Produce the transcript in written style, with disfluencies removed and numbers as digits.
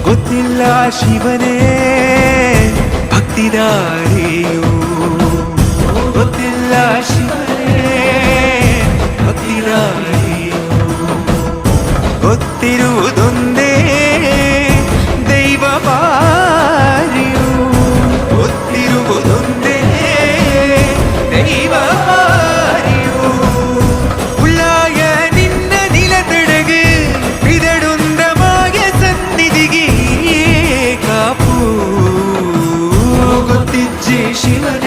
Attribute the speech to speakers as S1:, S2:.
S1: ಗೊತ್ತಿಲ್ಲ ಶಿವನೇ ಭಕ್ತಿದಾರಿಯು, ಗೊತ್ತಿಲ್ಲ ಶಿವನೇ ಭಕ್ತಿದಾರಿಯು. ಗೊತ್ತಿರುವುದೊಂದೇ ದೈವ ಬಾರಿಯು, ಗೊತ್ತಿರುವುದೊಂದೇ ದೈವ ಬಾರಿಯು. உள்ளாய நின்ன நிலத்தடகு பிதடுந்த மாய சந்நிதிಗೆ ಕಾಪು. ಗೊತ್ತಿಜ್ಜೆ ಶಿವನೇ